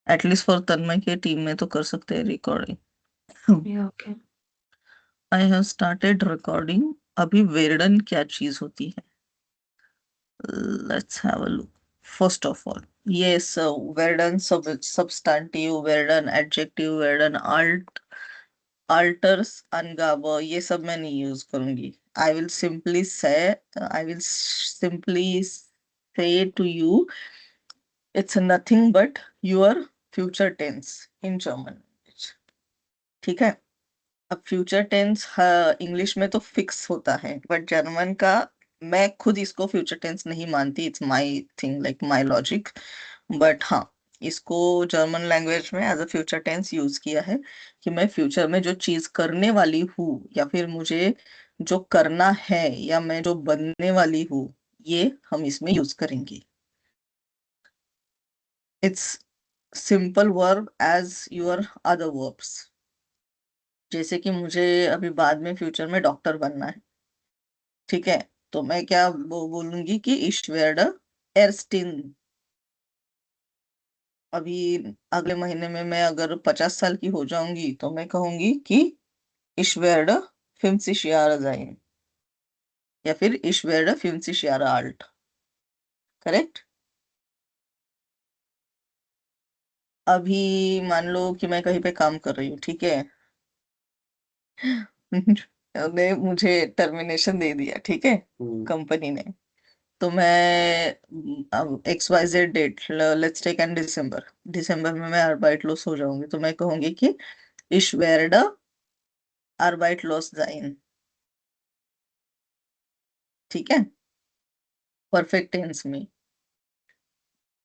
At least for तन्मय के team में तो कर सकते हैं recording. Yeah, okay. I have started recording. अभी वेर्डन क्या चीज होती है? Let's have a look. First of all, yes, वेर्डन substantive, वेर्डन एडजेक्टिव, वेर्डन alters, अनगावर, ये सब मैं नहीं यूज करूंगी। I will simply say to you, it's nothing but your future tense in German language। ठीक है। अब फ्यूचर टेंस इंग्लिश में तो फिक्स होता है, बट जर्मन का मैं खुद इसको फ्यूचर टेंस नहीं मानती। It's my thing, like my logic. But हाँ, इसको जर्मन लैंग्वेज में as a future tense use किया है कि मैं फ्यूचर में जो चीज करने वाली हूँ, या फिर मुझे जो करना है, या मैं जो बनने वाली हूँ, ये हम इसमें यूज करेंगे। It's simple verb as your other verbs. जैसे कि मुझे अभी बाद में फ्यूचर में डॉक्टर बनना है, ठीक है, तो मैं क्या बोलूंगी कि ich werde Ärztin। अभी अगले महीने में मैं अगर 50 साल की हो जाऊंगी तो मैं कहूंगी कि ich werde 50 Jahre sein, या फिर ich werde 50 Jahre alt। Correct. अभी मान लो कि मैं कहीं पे काम कर रही हूँ, ठीक है। ने मुझे टर्मिनेशन दे दिया, ठीक है, कंपनी ने। तो मैं अब XYZ date, let's take an December, दिसंबर में मैं arbeitslos हो जाऊंगी, तो मैं कहूंगी कि ich werde arbeitslos sein। ठीक है। परफेक्ट टेंस में,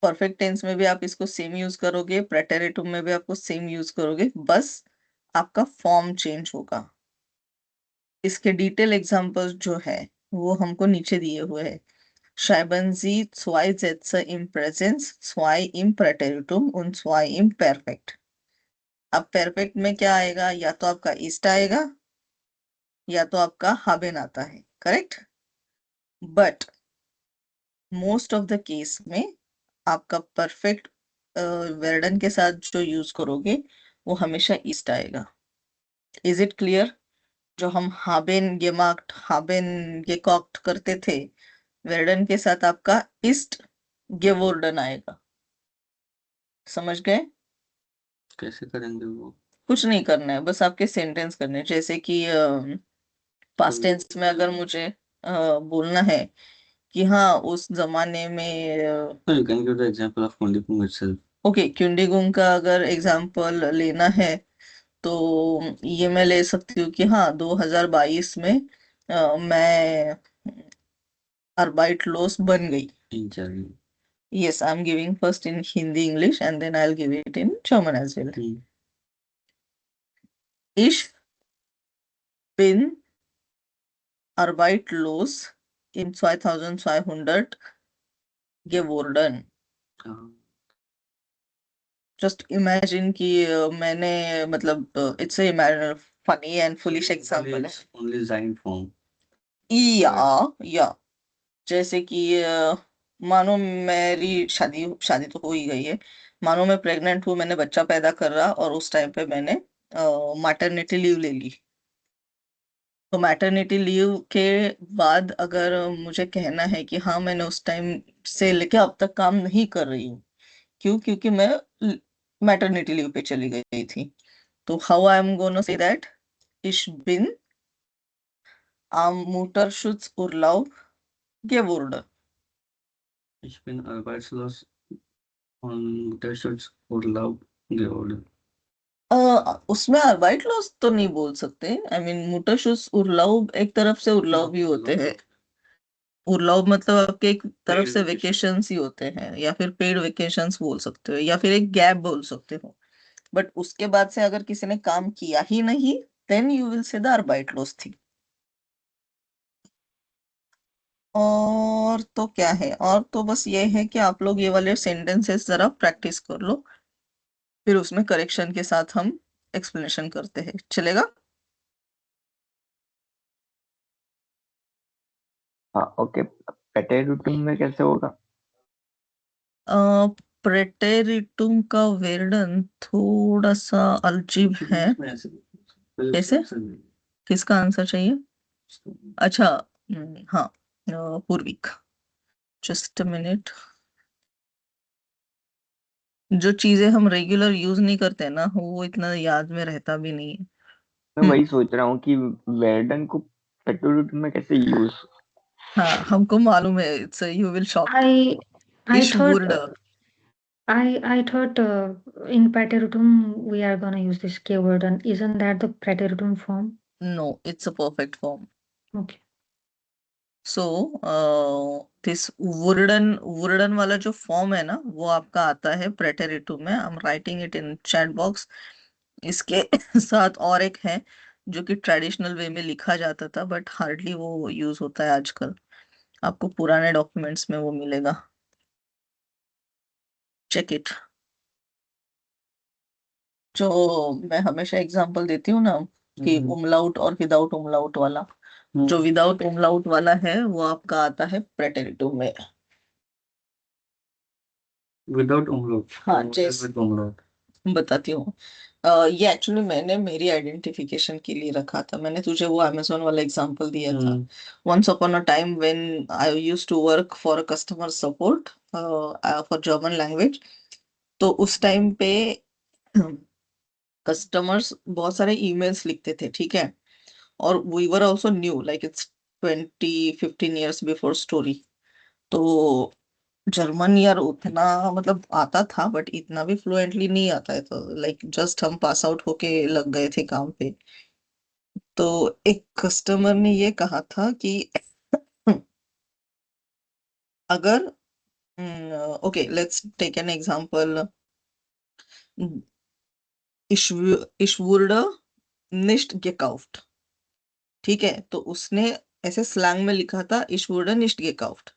परफेक्ट टेंस में भी आप इसको सेम यूज करोगे, प्रेटेरिटुम में भी आपको सेम यूज करोगे, बस आपका फॉर्म चेंज होगा। इसके डिटेल एग्जांपल्स जो है वो हमको नीचे दिए हुए हैं। Schreiben Sie zwei Sätze im Präsens, zwei im Präteritum und zwei im Perfekt। अब परफेक्ट में क्या आएगा? या तो आपका इस्ट आएगा, या तो आपका हाबेन आता है। Correct. But most of the case में आपका परफेक्ट वर्डन के साथ जो यूज करोगे वो हमेशा ईस्ट आएगा। Is it clear? जो हम हाबेन गेमाक्ट, हाबेन गेकॉक्ट करते थे, वर्डन के साथ आपका ईस्ट गेवोर्डन आएगा। समझ गए? कैसे करेंगे वो? कुछ नहीं करना है, बस आपके सेंटेंस करने हैं। जैसे कि पास्ट टेंस में अगर मुझे बोलना है कि हाँ उस जमाने में, So you can give the example of Kundikung itself. Okay, क्युंडीगुंग का अगर एग्जाम्पल लेना है तो ये मैं ले सकती हूँ कि हाँ 2022 में मैं अर्बाइटलोस बन गई। In German. Yes, I'm giving first in Hindi, English, and then I'll give it in German as well. Ich bin arbeitslos in 2200 geworden। Just imagine कि मैंने, मतलब it's a funny and foolish example है। Only Zain form. या जैसे कि मानो मेरी शादी शादी तो हो ही गई है, मानो मैं प्रेग्नेंट हूँ, मैंने बच्चा पैदा कर रहा, और उस टाइम पे मैंने मैटरनिटी लीव ले ली। तो मैटरनिटी लीव के बाद अगर मुझे कहना है कि हाँ मैंने उस टाइम से लेके अब तक काम नहीं कर रही हूँ, क्यों? क्योंकि मैं मैटरनिटी लीव पे चली गई थी। तो how I am gonna say that? Ich bin am Mutterschutzurlaub geworden। Ich bin arbeitslos und Mutterschutzurlaub geworden. उसमें arbeitslos तो नहीं बोल सकते। आई मीन Mutterschutzurlaub एक तरफ से उर्लाub ही होते हैं। उर्लाub मतलब आपके एक तरफ से वेकेशंस ही होते हैं, या फिर पेड वेकेशंस बोल सकते हो, या फिर एक गैप बोल सकते हो। बट उसके बाद से अगर किसी ने काम किया ही नहीं, then you will say the arbeitslos थी। और तो क्या है, और तो बस ये है कि आप लोग ये वाले सेंटेंसेस जरा प्रैक्टिस कर लो, फिर उसमें करेक्शन के साथ हम एक्सप्लेनेशन करते हैं। चलेगा? हाँ ओके। पेटेडुटुम में कैसे होगा? प्रेटेरिटुम का वेर्डन थोड़ा सा अजीब है। कैसे? किसका आंसर चाहिए? अच्छा, हाँ, पूर्विक। Just a minute. जो चीजें हम रेगुलर यूज नहीं करते ना, वो इतना याद में रहता भी नहीं है। मैं वही सोच रहा हूँ कि वेर्डन को पेट्रोल में कैसे यूज। हाँ, हमको मालूम है। It's you will shock. I I thought इशवुर्ड। I thought in Praterutum we are gonna use this keyword, and isn't that the Praterutum form? No, it's a perfect form. Okay. So this वुर्डन वाला जो form है ना, वो आपका आता है प्रेटेरिटुम में। I am writing it in chat box. इसके साथ और एक है जो कि ट्रेडिशनल वे में लिखा जाता था, बट हार्डली वो यूज होता है आजकल। आपको पुराने डॉक्यूमेंट्स में वो मिलेगा। Check it. जो मैं हमेशा एग्जांपल देती हूँ ना, कि उमलाउट और विदाउट उमलाउट वाला। जो विदाउट उमलाउट वाला है वो आपका आता है प्रेटेरिटुम में। Without umlaut. हाँ, What is जैस with umlaut? बताती हूँ। ये एक्चुअली मैंने मेरी आइडेंटिफिकेशन के लिए रखा था। मैंने तुझे वो अमेजोन वाला एग्जांपल दिया था। Once upon a time when I used to work for a customer support for German language. तो उस टाइम पे कस्टमर्स बहुत सारे ईमेल्स लिखते थे, ठीक है। और we were also new, like it's 20-15 years before story. तो जर्मन यार उतना मतलब आता था, बट इतना भी फ्लुएंटली नहीं आता है। तो लाइक जस्ट हम पास आउट होके लग गए थे काम पे। तो एक कस्टमर ने ये कहा था कि अगर okay, let's take an example. Ich wurde nicht gekauft। ठीक है, तो उसने ऐसे स्लैंग में लिखा था ich wurde nicht gekauft।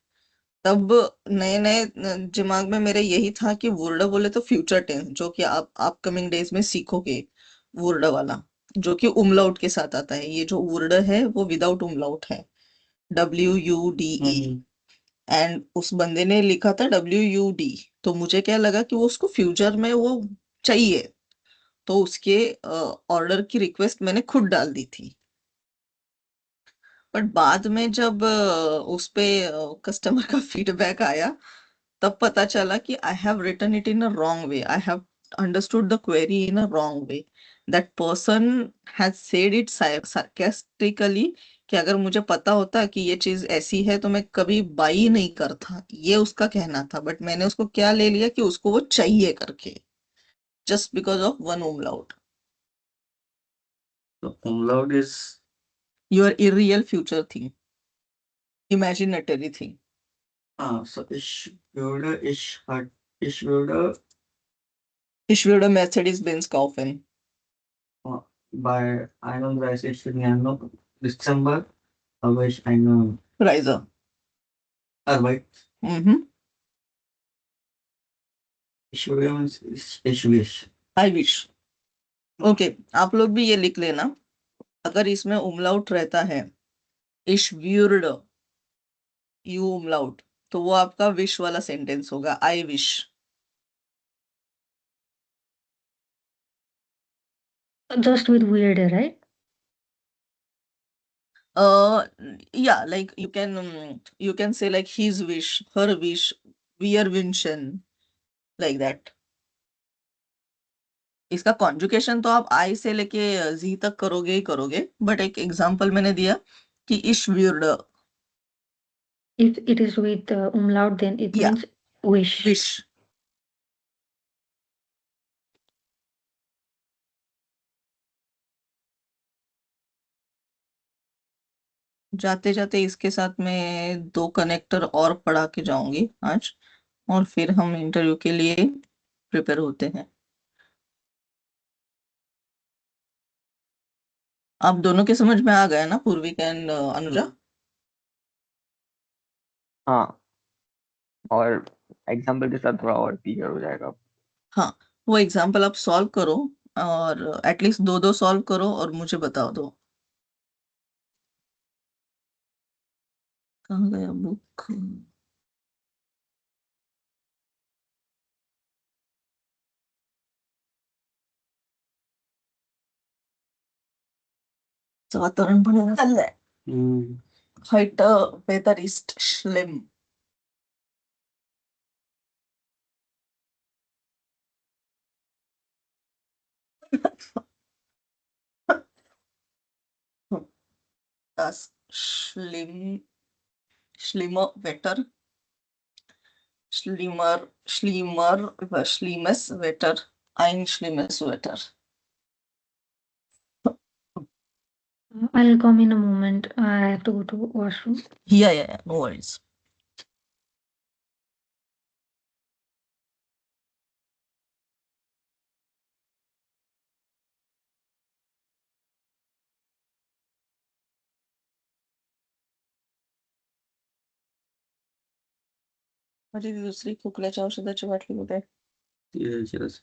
तब नए नए दिमाग में मेरे यही था कि वुर्ड बोले तो फ्यूचर टेंस, जो कि आप अपकमिंग डेज में सीखोगे। वुर्ड वाला जो कि उमलाउट के साथ आता है। ये जो वुर्ड है वो विदाउट उमलाउट है। WUDE। एंड उस बंदे ने लिखा था WUD। तो मुझे क्या लगा कि वो उसको फ्यूचर में वो चाहिए। तो उसके ऑर्डर की रिक्वेस्ट मैंने खुद डाल दी थी। बट बाद में जब उस पे कस्टमर का फीडबैक आया, तब पता चला कि I have written it in a wrong way. I have understood the query in a wrong way. That person has said it sarcastically कि अगर मुझे पता होता कि ये चीज ऐसी है तो मैं कभी बाई नहीं करता, ये उसका कहना था। बट मैंने उसको क्या ले लिया कि उसको वो चाहिए करके, just because of one umlaut। So umlaut is your irreal future thing, imaginary thing। so ich würde Ich würde Mercedes-Benz kaufen। bei 31. Januar Dezember habe ich eine Reise। Arbeit. Mhm। Ich würde means ich wish. I wish। Okay, आप लोग भी ये लिख लेना। अगर इसमें उमलाउट रहता है ich würde, यू उमलाउट, तो वो आपका विश वाला सेंटेंस होगा, I wish. Just with weird, right? या like you can say like his wish, her wish, wir wünschen, like that। इसका कॉन्जुकेशन तो आप आई से लेके जी तक करोगे ही करोगे, बट एक एग्जांपल मैंने दिया कि ich würde, If it is with umlaut, then it या means wish. विश। जाते जाते इसके साथ में 2 कनेक्टर और पढ़ा के जाऊंगी आज, और फिर हम इंटरव्यू के लिए प्रिपेयर होते हैं। आप दोनों के समझ में आ गया ना, पूर्विक एंड अनुजा? हाँ, और एग्जाम्पल के साथ थोड़ा और क्लियर हो जाएगा। हाँ, वो एग्जाम्पल आप सॉल्व करो, और एटलीस्ट 2-2 सॉल्व करो और मुझे बता दो। कहाँ गया बुक? वातावरण पण चाललंय. Mm. Heute Wetter ist schlimm. Das schlimme Wetter, schlimmes Wetter, ein schlimmes Wetter. I'll come in a moment. I have to go to washroom. Yeah, no worries. माझी दुसरी खोकल्याच्या औषधाची बाटली कुठे आहे? Yes.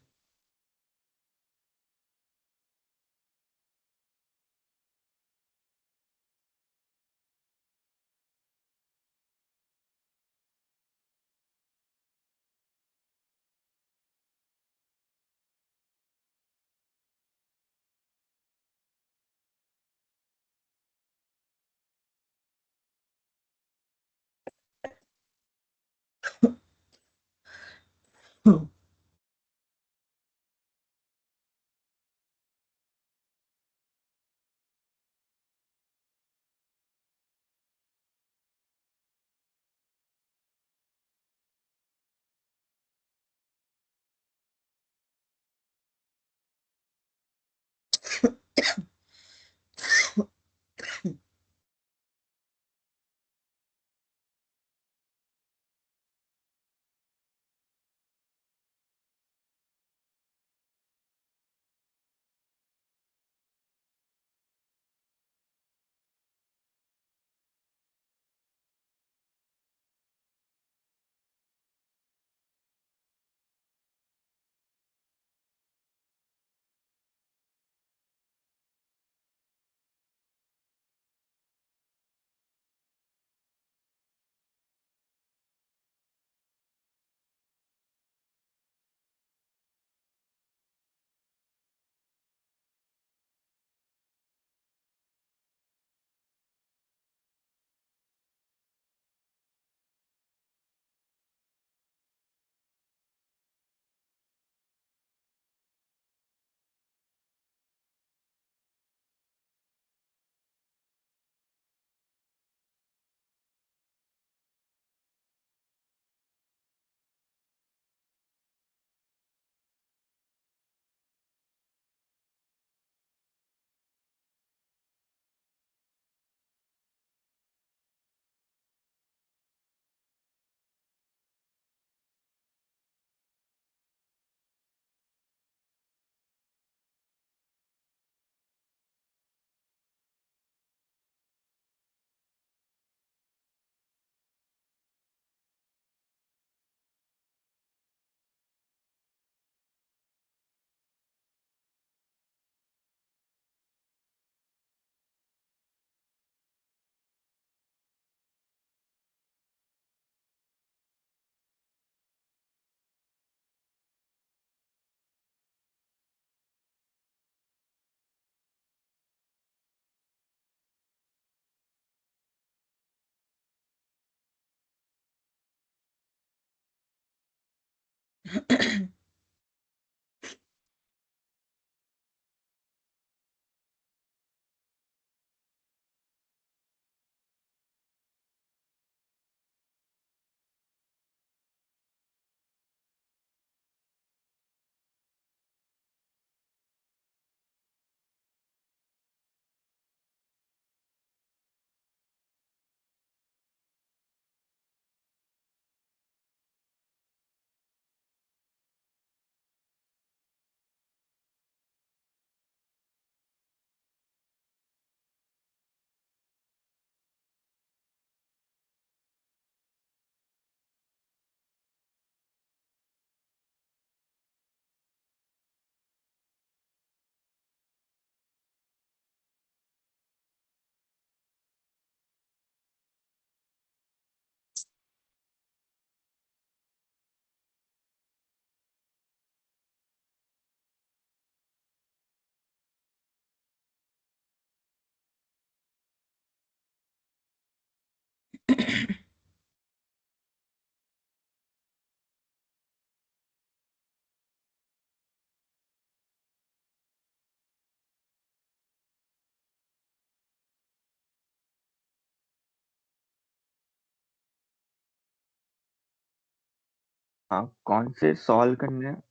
हाँ, कौन से सॉल्व करने हैं?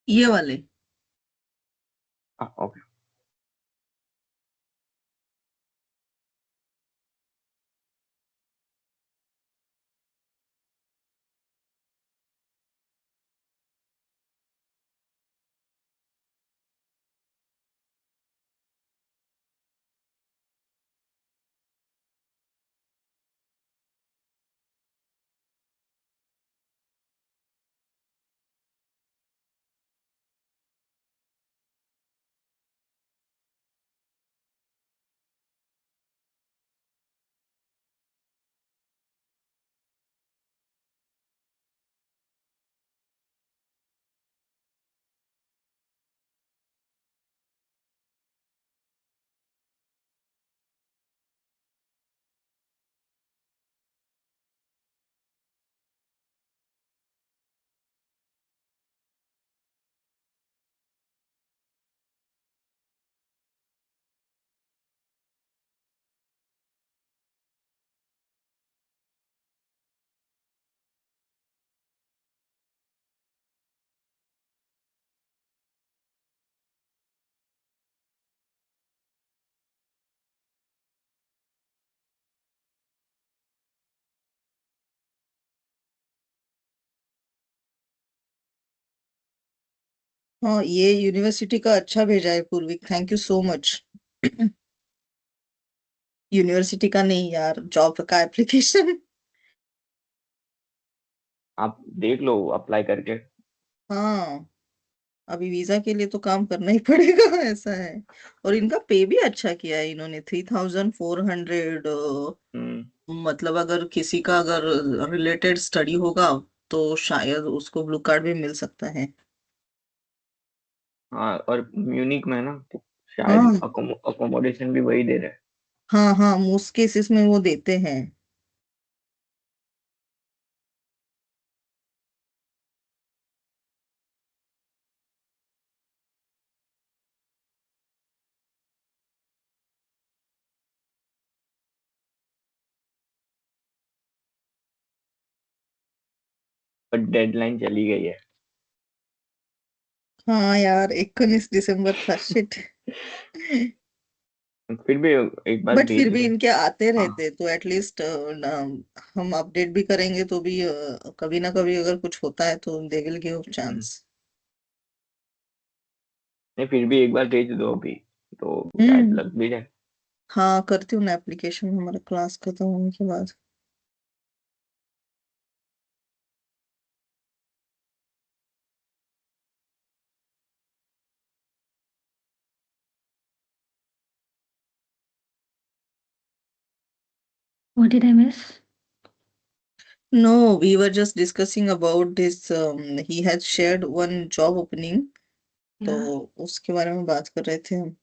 ये वाले। हाँ, ओके। हाँ, ये यूनिवर्सिटी का अच्छा भेजा है Purvik, thank you so much. University का नहीं यार, जॉब का एप्लीकेशन। आप देख लो अप्लाई करके। हाँ, अभी वीजा के लिए तो काम करना ही पड़ेगा। ऐसा है। और इनका पे भी अच्छा किया है इन्होंने, 3400। हम्म। मतलब अगर किसी का अगर रिलेटेड स्टडी होगा तो शायद उसको ब्लू कार्ड भी मिल सकता है। हाँ, और म्यूनिक में ना, तो शायद हाँ अकोमोडेशन भी वही दे रहे हैं। हाँ हाँ, मोस्ट केसेस में वो देते हैं। पर डेडलाइन चली गई है। हाँ यार, 19 दिसंबर था, शिट। फिर भी एक बार बट फिर भेज भी दो। इनके आते हाँ। रहते तो एटलीस्ट हम अपडेट भी करेंगे तो भी कभी ना कभी अगर कुछ होता है तो they will give hmm. Chance. नहीं, फिर भी एक बार भेज दो अभी, तो शायद हम्म। लग भी जाए। हाँ, करती हूँ ना एप्लीकेशन हमारा क्लास खत्म होने के बाद। What did I miss? No, we were just discussing about this. He has shared one job opening, तो Yeah. उसके बारे में बात कर रहे थे हम।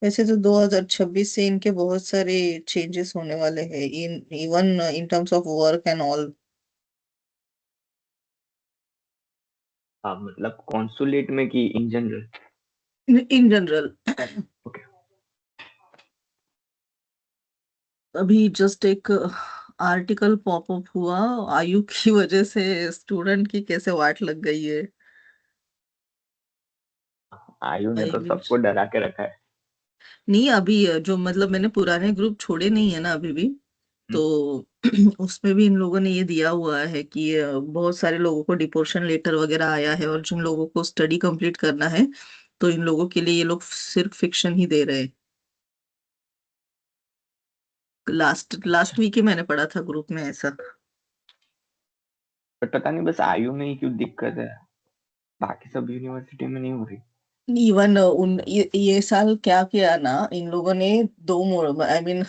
वैसे तो 2026 से इनके बहुत सारे चेंजेस होने वाले हैं, in even in terms of work and all. हाँ, मतलब कॉन्सुलेट में कि in general? In general. Okay. अभी जस्ट एक आर्टिकल पॉपअप हुआ, आयु की वजह से स्टूडेंट की कैसे वाट लग गई है। आयु ने आई तो मीन, सबको डरा के रखा है। नहीं अभी जो मतलब मैंने पुराने ग्रुप छोड़े नहीं है ना अभी भी, हम्म। तो उसमें भी इन लोगों ने ये दिया हुआ है कि बहुत सारे लोगों को डिपोर्शन लेटर वगैरह आया है, और जिन लोगों को स्टडी कंप्लीट करना है तो इन लोगों के लिए ये लोग सिर्फ फिक्शन ही दे रहे हैं। लास्ट अच्छा। लास्ट वीक ही मैंने पढ़ा था ग्रुप में ऐसा। पर पता नहीं बस आयु में ही क्यों दिक्कत है, बाकी सब यूनिवर्सिटी में नहीं हो रही। इवन ये साल क्या किया ना इन लोगों ने, दो मोड, आई मीन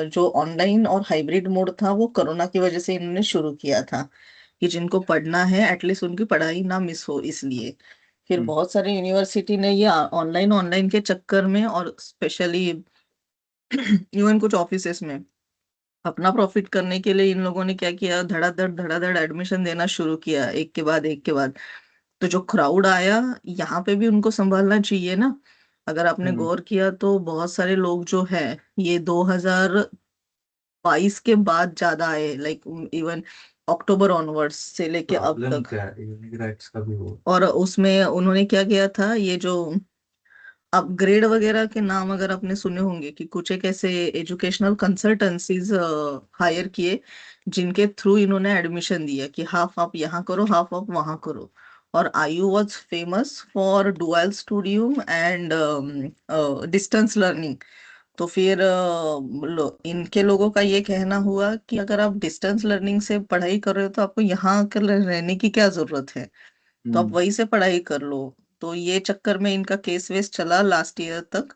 जो ऑनलाइन और हाइब्रिड मोड था वो कोरोना की वजह से इन्होंने शुरू किया था, कि जिनको पढ़ना है एटलीस्ट उनकी पढ़ाई ना मिस हो इसलिए। फिर हम्म। बहुत सारे यूनिवर्सिटी ने ये ऑनलाइन ऑनलाइन के चक्कर में, और स्पेशली इवन कुछ ऑफिसेस में अपना प्रॉफिट करने के लिए इन लोगों ने क्या किया, धड़ाधड़ एडमिशन देना शुरू किया, एक के बाद एक के बाद। तो जो क्राउड आया, यहाँ पे भी उनको संभालना चाहिए ना। अगर आपने हम्म गौर किया तो बहुत सारे लोग जो हैं ये 2022 के बाद ज्यादा आए, लाइक इवन अक्टूबर ऑनवर्ड्स से लेके अब प्रॉब्लम तक। क्या है यूनिक राइट्स का भी वो। और उसमें उन्होंने क्या किया था, ये जो अपग्रेड वगैरह के नाम अगर आपने सुने होंगे कि कुछ एक ऐसे एजुकेशनल कंसल्टेंसीज हायर किए जिनके थ्रू इन्होंने एडमिशन दिया कि हाफ आप यहाँ करो हाफ आप वहाँ करो। और आयु was famous for dual stadium and distance learning. तो फिर इनके लोगों का ये कहना हुआ कि अगर आप डिस्टेंस लर्निंग से पढ़ाई कर रहे हो तो आपको यहाँ आकर रहने की क्या जरूरत है, तो आप हम्म वहीं से पढ़ाई कर लो। तो ये चक्कर में इनका केस वेस चला लास्ट ईयर तक।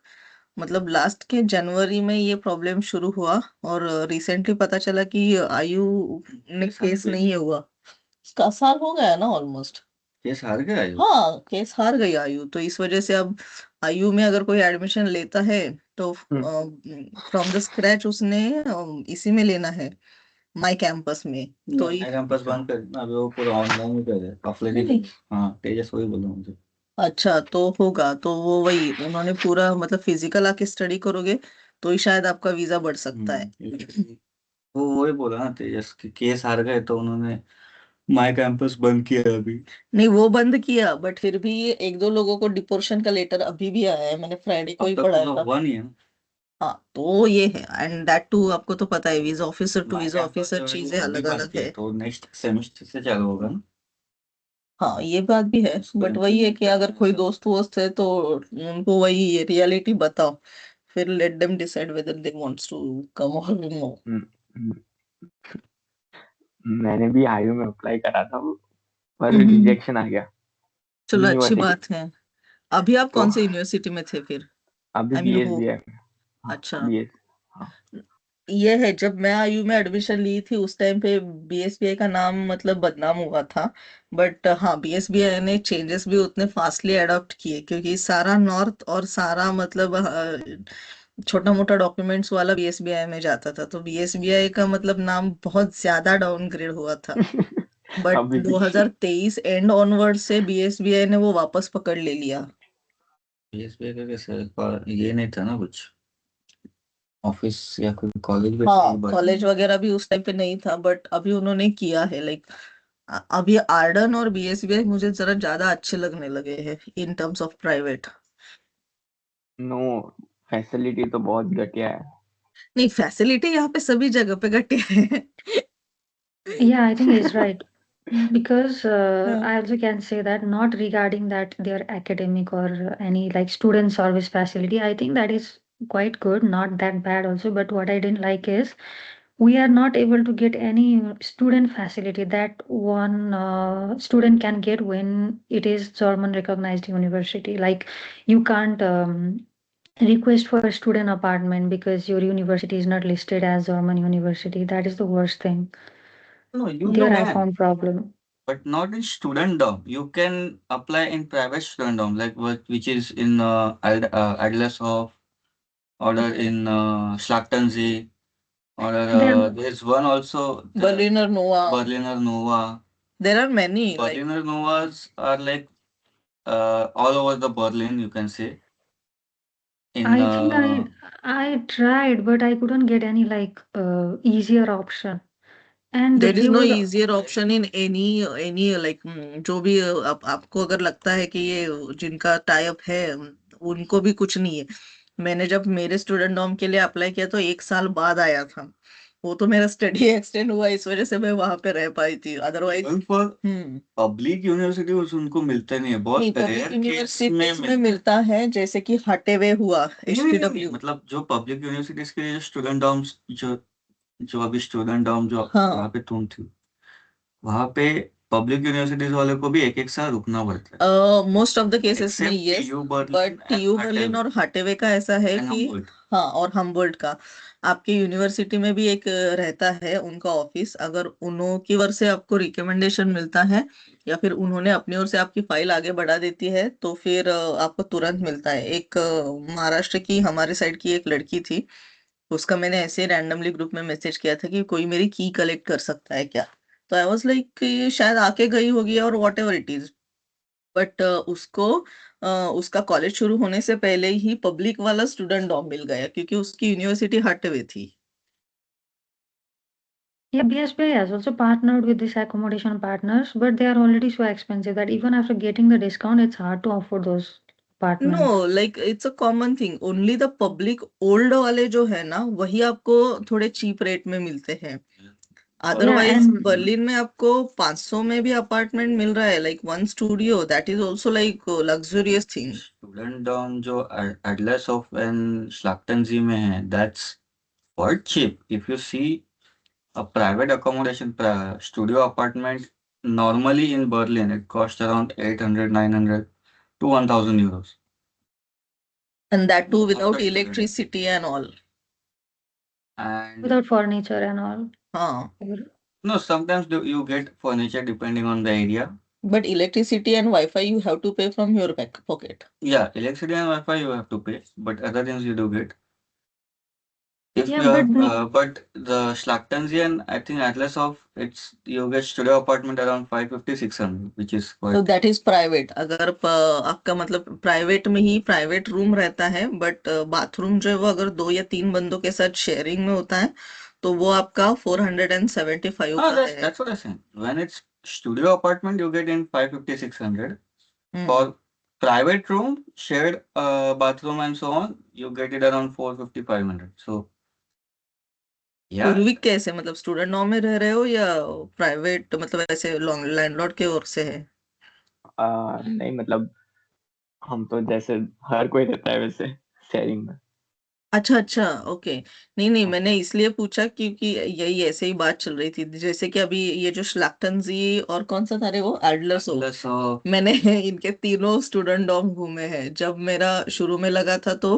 मतलब लास्ट के जनवरी में ये प्रॉब्लम शुरू हुआ और रिसेंटली पता चला कि आयु ने केस नहीं हुआ। उसका साल हो गया ना ऑलमोस्ट। केस हार गया है। हाँ केस हार गई आयु, तो इस वजह से अब आयु में अगर कोई एडमिशन लेता है तो हम्म फ्रॉम द स्क्रैच उसने इसी में लेना है, माई कैंपस में। तो नहीं कैंपस बंद कर ना, अभी वो पूरा ऑनलाइन ही कर रहे ऑफलाइन ही नहीं, हाँ तेजस वही बोला मुझे। अच्छा तो होगा तो वो वही उन्होंने पूरा मतलब फिजिकल आके स्टडी करोगे तो ही शायद आपका वीजा बढ़ सकता है। क्योंकि वो वही बोला ना तेजस कि केस हार गए तो उन्होंने माई कैंपस बंद किया है अभी। नहीं वो बंद किया बट फिर भी ये एक दो लोगों को डिपोर्शन का लेटर अभी भी आया है, मैंने फ्राइडे को अब ही तक पढ़ा पूरा था। हुआ नहीं है ना। हाँ तो ये है एंड दैट टू आपको तो पता है visa officer to my visa campus officer जो है चीजें वो अभी अलग बंद अलग किया है। तो नेक्स्ट सेमेस्टर से चालू होगा ना। हाँ ये बात भी है बट वही है कि अगर कोई दोस्त वोस्त है तो उनको वही रियलिटी बताओ, फिर let them decide whether they wants to come और नो। हम्म, हम्म। मैंने भी आयु में अप्लाई करा था पर रिजेक्शन आ गया चलो अच्छी यूनिवर्सिटी। बात है। अभी आप तो कौन से यूनिवर्सिटी में थे फिर? अभी आई मीन बीएस हो। भी है। हाँ अच्छा बीएस। हाँ ये है, जब मैं आयु में एडमिशन ली थी उस टाइम पे बीएसबीआई का नाम मतलब बदनाम हुआ था। बट हाँ बीएसबीआई ने चेंजेस भी उतने फास्टली अडॉप्ट किए क्योंकि सारा नॉर्थ और सारा मतलब छोटा मोटा डॉक्यूमेंट्स वाला बीएसबीआई में जाता था, तो बीएसबीआई का मतलब नाम बहुत ज्यादा डाउनग्रेड हुआ था। बट अभी भी 2023 एंड ऑनवर्ड से बीएसबीआई ने वो वापस पकड़ ले लिया। बीएसबी का कैसे ये नहीं था ना कुछ ऑफिस या कोई कॉलेज भी हाँ बट कॉलेज वगैरह भी उस टाइम पे नहीं था बट अभी उन्होंने किया है लाइक अभी आर्डन और बीएसबीआई मुझे जरा ज्यादा अच्छे लगने लगे हैं in terms of private. No facility तो बहुत घटिया है। नहीं फैसिलिटी यहाँ पे सभी जगह पे घटिया है। Yeah, I think he's right. Because हाँ, I also can say that not regarding that their academic or any like student service facility, I think that is quite good, not that bad also. But what I didn't like is we are not able to get any student facility that one student can get when it is German recognized university. Like you can't request for a student apartment because your university is not listed as German university. That is the worst thing. no you There I can found problem. but not in student dorm. You can apply in private student dorm like which is in Adlershof or in Schlachtensee or Then there's one also Berliner Nova, Berliner Nova. there are many like Berliner Novas are like all over the Berlin you can say in I think I tried, but I couldn't get any like easier option. And there is they no were easier option in any any like जो भी आपको अगर लगता है कि ये जिनका tie up है उनको भी कुछ नहीं है। मैंने जब मेरे स्टूडेंट डॉम के लिए अप्लाई किया तो एक साल बाद आया था, वो तो मेरा स्टडी एक्सटेंड हुआ इस वजह से मैं वहां पे रह पाई थी otherwise. even for hmm. Public university उनको मिलते नहीं है नहीं बहुत पब्लिक रेयर केस में यूनिवर्सिटीज में मिलता है। मिलता है जैसे कि हटेवे हुआ नहीं, एचपीडब्ल्यू। मतलब जो पब्लिक यूनिवर्सिटीज के जो स्टूडेंट डॉर्म्स जो जो अभी स्टूडेंट डॉर्म जो हाँ वहाँ पे तुम थी वहाँ पे पब्लिक यूनिवर्सिटीज वाले को भी एक साल रुकना पड़ता है मोस्ट ऑफ द केसेस में except yes. TU but Berlin and TU Berlin हटेवे और हटेवे का ऐसा है एंड कि हम्बोल्ट। हाँ और हम्बोल्ट का आपके यूनिवर्सिटी में भी एक रहता है उनका ऑफिस, अगर उन्हों की ओर से आपको रिकमेंडेशन मिलता है या फिर उन्होंने अपनी ओर से आपकी फाइल आगे बढ़ा देती है तो फिर आपको तुरंत मिलता है। एक महाराष्ट्र की हमारे साइड की एक लड़की थी, उसका मैंने ऐसे रैंडमली ग्रुप में मैसेज किया था कि कोई मेरी की कलेक्ट कर सकता है क्या, तो आई वाज लाइक ये शायद आके गई होगी और what ever it is. But उसको उसका कॉलेज शुरू होने से पहले ही पब्लिक वाला स्टूडेंट डॉर्म मिल गया क्योंकि उसकी यूनिवर्सिटी हटवे थी। Yeah, BSPI has also partnered with these accommodation partners, but they are already so expensive that even after getting the discount, it's hard to afford those apartments. Know like it's a common thing, only the public old वाले जो है ना वही आपको थोड़े cheap rate में मिलते हैं। Yeah, अदरवाइज and बर्लिन में आपको 500 में भी अपार्टमेंट मिल रहा है, like one studio, that is also like luxurious thing. Student dorm जो एडलर्स ऑफ एंड श्लाक्टनजी में है, that's quite cheap. If you see a private accommodation studio apartment, normally in Berlin, it costs around 800, 900 to 1000 euros. And that too After without student. electricity and all. And without furniture and all. हाँ, no, sometimes you get furniture depending on the area. but electricity and Wi-Fi you have to pay from your back pocket. Yeah, electricity and Wi-Fi you have to pay, but other things you do get. If Yeah, you but have, but the Schlachtensian, I think Atlas of it's you get studio apartment around 550, 600, which is तो quite. That is private. अगर आपका मतलब private में ही private room रहता है, but bathroom जो है वो अगर 2 या 3 बंदों के साथ शेयरिंग में होता है तो वो आपका 475 Ah, का है। that's what I'm saying. When it's studio apartment, you get in 550, 600. For private room, shared bathroom and so on, you get it around 450, 500. So, yeah, पूर्विक कैसे, मतलब स्टूडेंट नॉ में रह रहे हो या प्राइवेट, मतलब ऐसे लैंडलॉर्ड के ओर से है? नहीं मतलब हम तो जैसे हर कोई रहता है वैसे शेयरिंग में। अच्छा अच्छा, ओके। नहीं नहीं, मैंने इसलिए पूछा क्योंकि यही ऐसे ही बात चल रही थी, जैसे कि अभी ये जो श्लाक्टनजी और कौन सा था रे वो एडलर्सो, Atlas of मैंने इनके तीनों स्टूडेंट डॉर्म घूमे हैं। जब मेरा शुरू में लगा था तो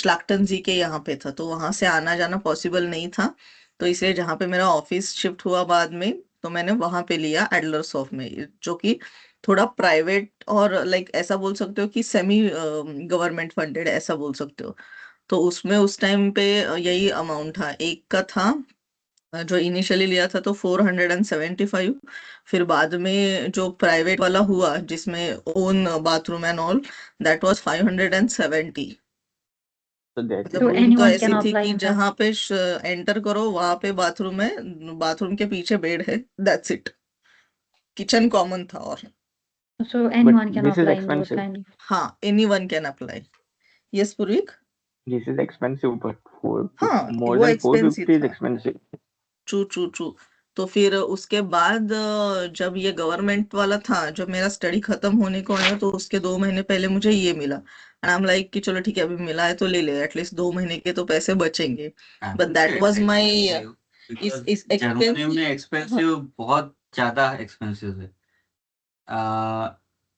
श्लाक्टनजी के यहाँ पे था, तो वहां से आना जाना पॉसिबल नहीं था, तो इसलिए जहाँ पे मेरा ऑफिस शिफ्ट हुआ बाद में, तो मैंने वहां पे लिया एडलर्सॉफ में, जो कि थोड़ा प्राइवेट और लाइक ऐसा बोल सकते हो कि सेमी गवर्नमेंट फंडेड ऐसा बोल सकते हो। तो उसमें उस टाइम पे यही अमाउंट था, एक का था जो इनिशियली लिया था तो 475, फिर बाद में जो प्राइवेट वाला हुआ जिसमें own bathroom and all, that was 570। तो जैसे मतलब so रूम तो anyone ऐसी can थी apply कि in that. जहाँ पे एंटर करो वहां पे बाथरूम है, बाथरूम के पीछे बेड है, दैट्स इट, किचन कॉमन था। और So but anyone can this is apply in those expensive, kind of. हाँ, anyone can apply. Yes Purvik. This is expensive but हाँ, मोर वो देन एक्सपेंसिव 450 इज था। Expensive. True true true. तो फिर उसके बाद जब ये गवर्नमेंट वाला था, जब मेरा स्टडी खत्म होने को आया तो उसके 2 महीने पहले मुझे ये मिला, एंड आई एम लाइक कि चलो ठीक है, अभी मिला है तो ले ले, एटलीस्ट 2 महीने के तो पैसे बचेंगे। बट दैट वाज माय इस जर्मनी में एक्सपेंसिव। एक्सपेंसिव, बहुत ज्यादा एक्सपेंसिव है।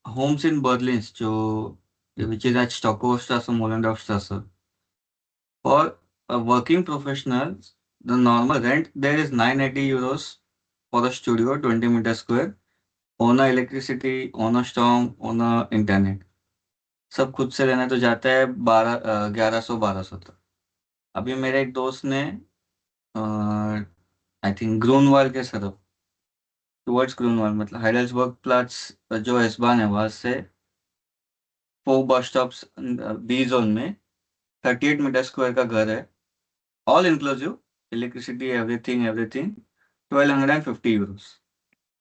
होम्स इन बर्लिन जो which is at Stockholmstrasse, Mollendorfstrasse. For a working professional, the normal rent there is 980 euros for a studio, 20 meter square. Own a electricity, own a storm, own a internet. सब खुद से रहना तो जाता है 1100 तक। अभी मेरे एक दोस्त ने आई थिंक ग्रूनवाल के तरफ, टुवर्ड्स ग्रूनवाल मतलब हाइडल्सबर्ग प्लाट्स जो एसबान है वहां से 4 बस स्टॉप्स बी जोन में 38 मीटर स्क्वायर का घर है, all inclusive, electricity everything everything, 1250 euros।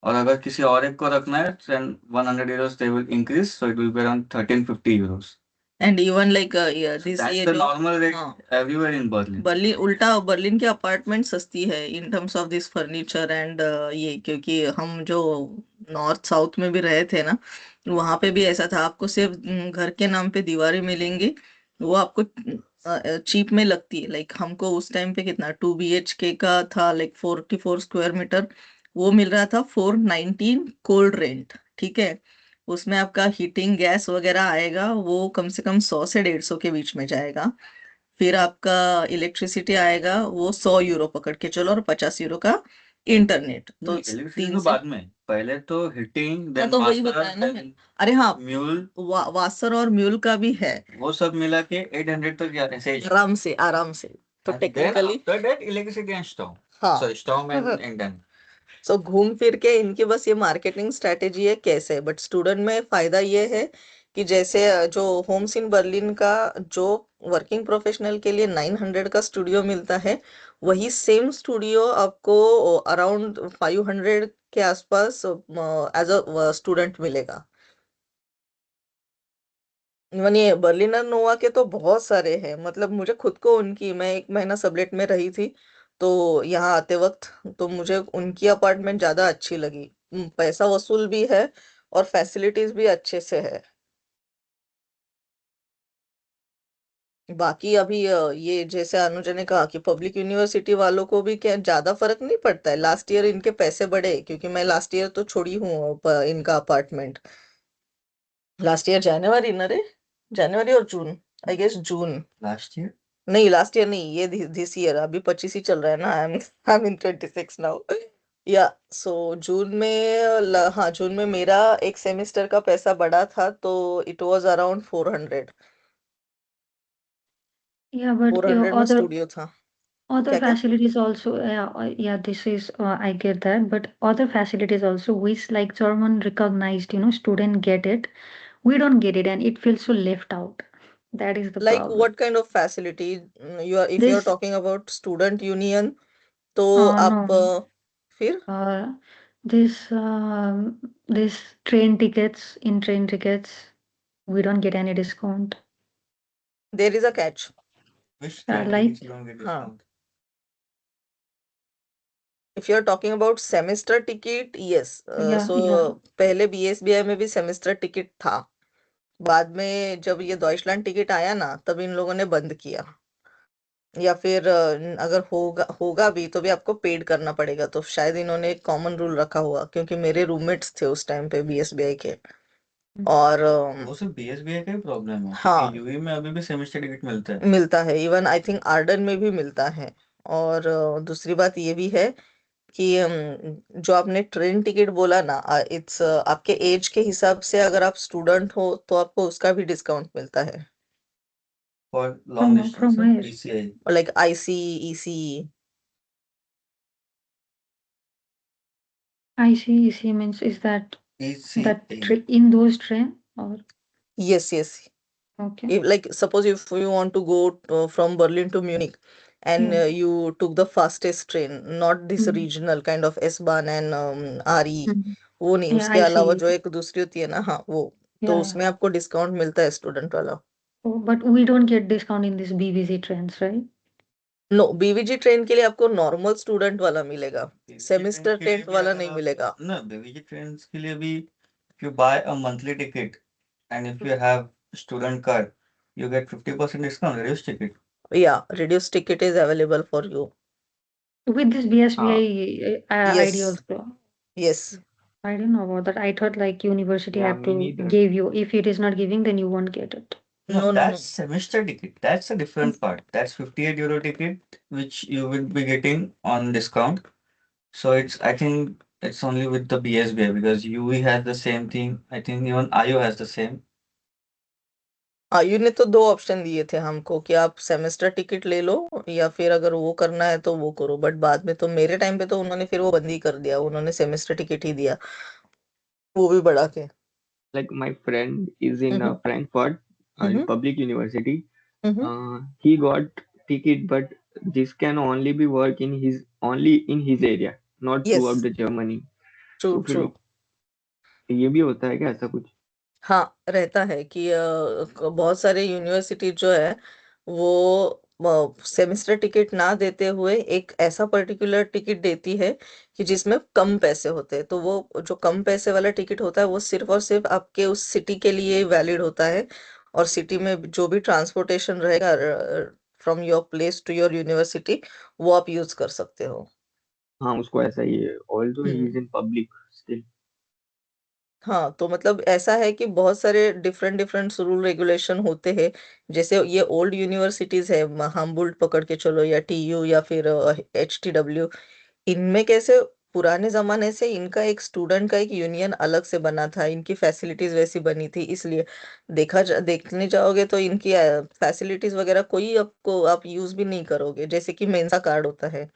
और अगर किसी और एक को रखना है then 100 euros they will increase, so it will be around 1350 euros। And even like this That's ये the जो normal rate हाँ, everywhere in Berlin। बर्लिन उल्टा, बर्लिन की अपार्टमेंट सस्ती है इन terms of this furniture and ये, क्योंकि हम जो नॉर्थ साउथ में भी रहे थे ना, वहां पे भी ऐसा था, आपको सिर्फ घर के नाम पे दीवारें मिलेंगी, वो आपको चीप में लगती है। लाइक हमको उस टाइम पे कितना 2 BHK का था, लाइक 44 स्क्वायर मीटर, वो मिल रहा था 419 कोल्ड रेंट, ठीक है। उसमें आपका हीटिंग गैस वगैरह आएगा, वो कम से कम 100 से 150 के बीच में जाएगा। फिर आपका इलेक्ट्रिसिटी आएगा वो 100 यूरो पकड़ के चलो, और 50 यूरो का इंटरनेट, तो इलेक्ट्रिसिटी 3 तो से। बाद में, पहले तो हिटिंग हाँ, देन तो वही वास्पर बताया ना देन मैंने। अरे हाँ, म्यूल, वासर और म्यूल का भी है, वो सब मिला के 800 तक जाते हैं। आराम से आराम से। तो And then technically after that electricity and storm, हाँ, sorry storm and internet। सो घूम फिर के इनकी बस ये मार्केटिंग स्ट्रेटेजी है कैसे, बट स्टूडेंट में फायदा ये है कि जैसे जो होम्स इन बर्लिन का जो वर्किंग प्रोफेशनल के लिए 900 का स्टूडियो मिलता है, वही सेम स्टूडियो आपको अराउंड 500 के आसपास एज अ स्टूडेंट मिलेगा। इवन ये बर्लिनर नोवा के तो बहुत सारे हैं, मतलब मुझे खुद को उनकी, मैं 1 महीना सबलेट में रही थी तो यहाँ आते वक्त तो मुझे उनकी अपार्टमेंट ज्यादा अच्छी लगी। पैसा वसूल भी है और फैसिलिटीज भी अच्छे से है। बाकी अभी ये जैसे अनुज ने कहा कि पब्लिक यूनिवर्सिटी वालों को भी क्या ज्यादा फर्क नहीं पड़ता है। लास्ट ईयर इनके पैसे बढ़े, क्योंकि मैं लास्ट ईयर तो छोड़ी हूँ इनका अपार्टमेंट। लास्ट ईयर जनवरी न रे, जनवरी और जून, I guess June. Last year नहीं, लास्ट ईयर नहीं, ये दिस ईयर, अभी 25 ही चल रहा है ना। I am in 26 now. या सो जून में हाँ, जून में मेरा एक सेमेस्टर का पैसा बढ़ा था, तो it was around 400। Yeah, but 400 में स्टूडियो था। other क्या क्या? facilities also, yeah, this is, I get that, but other facilities also, which like German recognized, student get it. We don't get it, and it feels so left out. That is the Like problem. what kind of facility? You are, if you are This, talking about student union, तो आप no, फिर uh, this train tickets, we don't get any discount. There is a catch. which train Like, tickets you don't get हाँ, discount? If you are talking about semester ticket, yes. yeah, so yeah. पहले बीएसबीआई में भी semester ticket था। बाद में जब ये Deutschland ticket आया ना, तब इन लोगों ने बंद किया। या फिर अगर होगा होगा भी तो भी आपको पेड करना पड़ेगा। तो शायद इन्होंने एक कॉमन रूल रखा हुआ, क्योंकि मेरे रूममेट्स थे उस टाइम पे बीएसबीआई के। और वो सिर्फ बीएसबीआई का ही प्रॉब्लम है, हाँ, यूवी में अभी भी सेमेस्टर टिकट मिलता है। मिलता है, इवन आई थिंक आर्डन में भी मिलता है। और दूसरी बात ये भी है कि जो आपने ट्रेन टिकट बोला ना, इट्स आपके एज के हिसाब से, अगर आप स्टूडेंट हो तो आपको उसका भी डिस्काउंट मिलता है। फॉर लॉन्ग डिस्टेंस from है, where? पीसीआई। और like IC, EC. ICEC means is that ECE in those train or yes yes. okay. If, like, suppose if you want to go from Berlin to Munich, and Yeah. you took the fastest train, not this Mm. regional kind of S-Bahn and RE, Mm. वो नहीं, Yeah, उसके I अलावा see. जो एक दूसरी होती है ना, हाँ वो, तो Yeah, yeah. उसमें आपको डिस्काउंट मिलता है स्टूडेंट वाला। Oh, but we don't get discount in this BVC trains, right? No, BVG train के लिए आपको नॉर्मल स्टूडेंट वाला मिलेगा, बीवीजी ट्रेन सेमेस्टर के लिए टेंट भी वाला अगर नहीं आप मिलेगा। ना, बीवीजी ट्रेन के लिए भी if you buy a monthly ticket and if you have student card, you get 50% discount, reduced ticket. या reduce ticket is available for you. With this हाँ BSBI yes ID also. Yes. I didn't know about that. I thought like university yeah have me to neither. give you. If it is not giving, then you won't get it. No, no no no. that's semester ticket. That's a different part. That's 58 euro ticket which you will be getting on discount. So it's, I think it's only with the BSBI because UE has the same thing. I think even IO has the same. आयु ने तो 2 option दिए थे हमको कि आप semester ticket ले लो, या फिर अगर वो करना है तो वो करो। बट बाद में तो, मेरे टाइम पे तो उन्होंने फिर वो बंद ही कर दिया, उन्होंने सेमेस्टर टिकट ही दिया, वो भी बढ़ा के। Like my friend is in hmm Frankfurt in hmm public university. Hmm. He got ticket, but this can only be work in his only in his area, not yes, throughout the Germany. True तो true. फिर ये भी होता है क्या ऐसा कुछ? हाँ, रहता है कि बहुत सारे यूनिवर्सिटी जो है वो सेमेस्टर टिकट ना देते हुए एक ऐसा पर्टिकुलर टिकट देती है कि जिसमें कम पैसे होते हैं। तो वो जो कम पैसे वाला टिकट होता है, वो सिर्फ और सिर्फ आपके उस सिटी के लिए वैलिड होता है। और सिटी में जो भी ट्रांसपोर्टेशन रहेगा from your place to your university, वो आप यूज कर सकते हो। हाँ उसको ऐसा ही है, although he is hmm. in public still. हाँ, तो मतलब ऐसा है कि बहुत सारे डिफरेंट डिफरेंट रूल रेगुलेशन होते हैं। जैसे ये ओल्ड यूनिवर्सिटीज है, हम्बोल्ट पकड़ के चलो, या टीयू, या फिर HTW। इनमें कैसे पुराने जमाने से इनका एक स्टूडेंट का एक यूनियन अलग से बना था, इनकी फैसिलिटीज वैसी बनी थी, इसलिए देखने जाओगे तो इनकी फैसिलिटीज वगैरह कोई आपको आप यूज भी नहीं करोगे। जैसे कि मेंसा कार्ड होता है,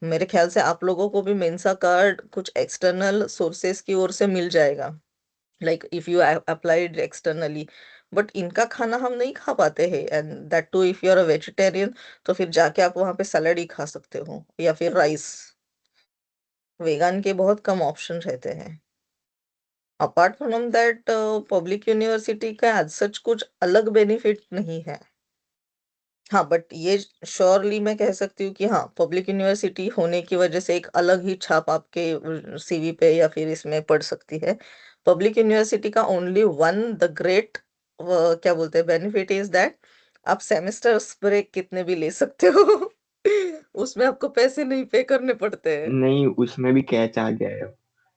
मेरे ख्याल से आप लोगों को भी मेंसा कार्ड कुछ एक्सटर्नल सोर्सेस की ओर से मिल जाएगा। Like if you applied externally, but इनका खाना हम नहीं खा पाते हैं, and that too if you are a vegetarian, तो फिर जाके आप वहां पे सैलड ही खा सकते हो या फिर राइस। वेगान के बहुत कम ऑप्शन रहते हैं। Apart from that public university का एज सच कुछ अलग बेनिफिट नहीं है। हाँ, बट ये श्योरली मैं कह सकती हूँ कि हाँ, पब्लिक यूनिवर्सिटी होने की वजह से एक अलग ही छाप आपके सीवी पे या फिर इसमें पड़ सकती है। पब्लिक यूनिवर्सिटी का ओनली वन द ग्रेट क्या बोलते हैं बेनिफिट इज दैट आप सेमेस्टर्स ब्रेक कितने भी ले सकते हो। उसमें आपको पैसे नहीं पे करने पड़ते हैं। नहीं, उसमें भी कैच आ गया है।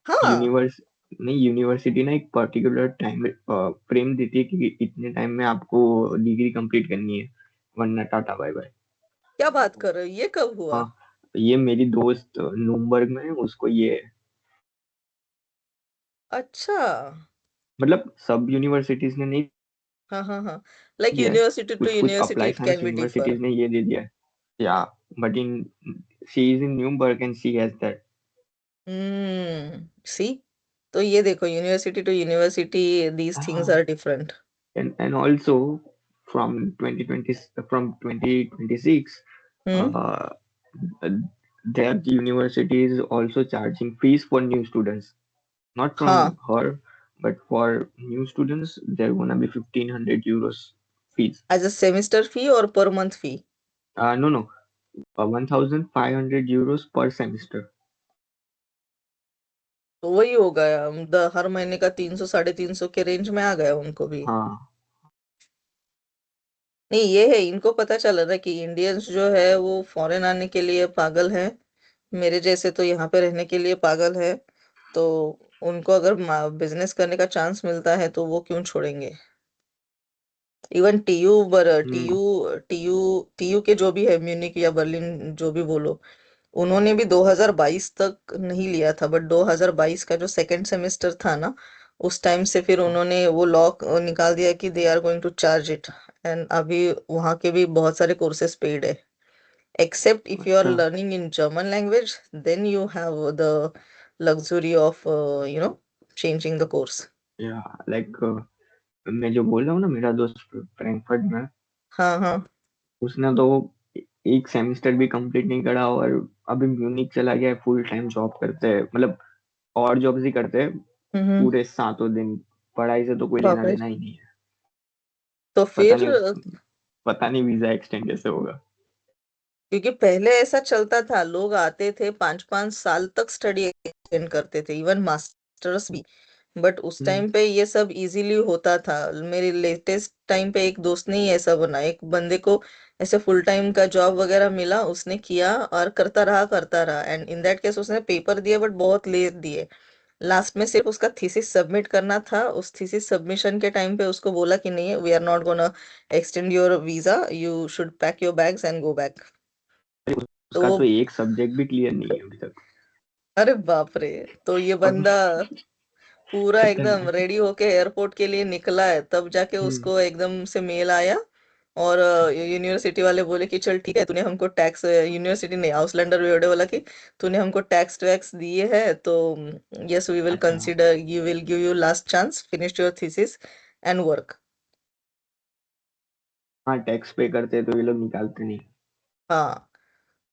हाँ, यूनिवर्स नहीं, यूनिवर्सिटी ना एक पर्टिकुलर टाइम फ्रेम देती है कि इतने टाइम में आपको डिग्री कंप्लीट करनी है, वरना टाटा बाय बाय। क्या बात कर रहे हो, ये कब हुआ? हाँ, ये मेरी दोस्त नूमबर्ग में है, उसको ये है। अच्छा। मतलब सब यूनिवर्सिटीज ने नहीं हाँ हाँ हाँ, लाइक दिया है, यूनिवर्सिटी टू कुछ कुछ university apply it science can be differ. Universities ने ये दे दिया है। या but in she is in Nuremberg and she has that. See, तो ये देखो university to university these things हाँ, are different. and also from 2020 from 2026, hmm. uh, their university is also charging fees for new students, not from हाँ, her, but for new students they're gonna be 1500 euros fees. As a semester fee और per month fee? No, no, 1500 euros per semester. तो वही हो गया हर महीने का 300 350 के range में आ गया उनको भी। हाँ। नहीं, ये है, इनको पता चल रहा है कि इंडियंस जो है वो फॉरेन आने के लिए पागल है, मेरे जैसे तो यहाँ पे रहने के लिए पागल है। तो उनको अगर बिजनेस करने का चांस मिलता है तो वो क्यों छोड़ेंगे। इवन टीयू टीयू हम्म। टीयू टीयू के जो भी है, म्यूनिक या बर्लिन जो भी बोलो, उन्होंने भी 2022 तक नहीं लिया था, बट 2022 का जो सेकंड सेमेस्टर था ना, उस टाइम से फिर उन्होंने वो लॉ निकाल दिया कि they are going to charge it. And अभी वहाँ के भी बहुत सारे कोर्सेज पेड है, except if you are अच्छा। learning in German language, then you have the luxury of changing the course. या लाइक मैं जो बोल रहा हूँ ना, मेरा दोस्त फ्रैंकफर्ट में, हाँ हाँ। उसने तो एक सेमेस्टर भी कंप्लीट नहीं करा और अभी म्यूनिक चला गया है, फुल टाइम जॉब करते हैं, मतलब और जॉब्स ही करते हैं हम्म। पूरे सातों दिन। पढ़ाई से तो कोई बाप लेना रे। देना ही नहीं है। तो पता फिर नहीं, पता नहीं वीजा एक्सटेंड कैसे होगा। क्योंकि पहले ऐसा चलता था, लोग आते थे 5-5 साल तक स्टडी एक्सटेंड करते थे, इवन मास्टर्स भी। बट उस हम्म। टाइम पे ये सब इजीली होता था। मेरे लेटेस्ट टाइम पे एक दोस्त ने ही ऐसा बना, एक बंदे को ऐसे फुल टाइम का जॉब वगैरह मिला, उसने किया और करता रहा, एंड इन दैट केस उसने पेपर दिए बट बहुत लेट दिए। लास्ट में सिर्फ उसका थीसिस सबमिट करना था, उस थीसिस सबमिशन के टाइम पे उसको बोला कि नहीं, we are not gonna extend your visa, you should pack your bags and go back. तो उसका वो, तो एक सब्जेक्ट भी क्लियर नहीं है अभी तक। अरे बाप रे। तो ये और बंदा पूरा पता एकदम नहीं। रेडी होके एयरपोर्ट के लिए निकला है, तब जाके हम्म। उसको एकदम से मेल आया। और यूनिवर्सिटी वाले बोले कि चल ठीक है, तूने हमको टैक्स, यूनिवर्सिटी नहीं, आउसलैंडर बोर्ड वाला कि तूने हमको टैक्स वैक्स दिए है, तो यस वी विल अच्छा। Consider, you will give you last chance, finish your thesis and work. हाँ, टैक्स पे करते तो ये लोग निकालते नहीं। हाँ,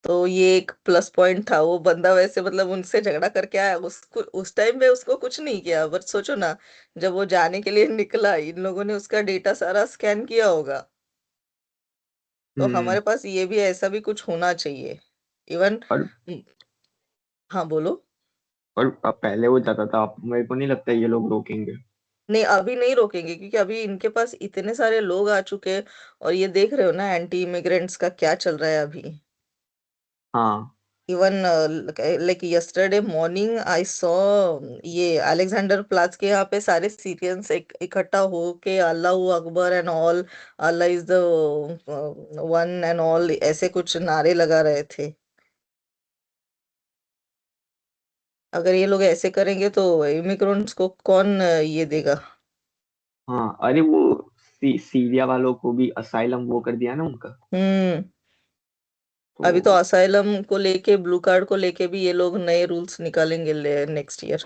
तो ये एक प्लस पॉइंट था। वो बंदा वैसे मतलब उनसे झगड़ा करके आया, उसको उस टाइम पे उसको कुछ नहीं किया, बट सोचो ना, जब वो जाने के लिए निकला, इन लोगों ने उसका डेटा सारा स्कैन किया होगा। तो हम्म। हमारे पास ये भी ऐसा भी कुछ होना चाहिए। इवन, और हाँ बोलो। अब पहले वो जाता था, अब मेरे को नहीं लगता ये लोग रोकेंगे। नहीं, अभी नहीं रोकेंगे, क्योंकि अभी इनके पास इतने सारे लोग आ चुके हैं। और ये देख रहे हो ना एंटी इमिग्रेंट्स का क्या चल रहा है अभी। हाँ। Even like yesterday morning I saw, ये अलेक्जेंडर प्लाज के यहाँ पे सारे सीरियंस इकट्ठा होके अल्लाह अकबर एंड ऑल, अल्लाह is the one and all, ऐसे कुछ नारे लगा रहे थे। अगर ये लोग ऐसे करेंगे तो इमिग्रेंट्स को कौन ये देगा। हाँ, अरे वो सीरिया वालों को भी असाइलम वो कर दिया ना उनका। हम्म। तो अभी तो असाइलम को लेके, ब्लू कार्ड को लेके भी ये लोग नए रूल्स निकालेंगे नेक्स्ट ईयर।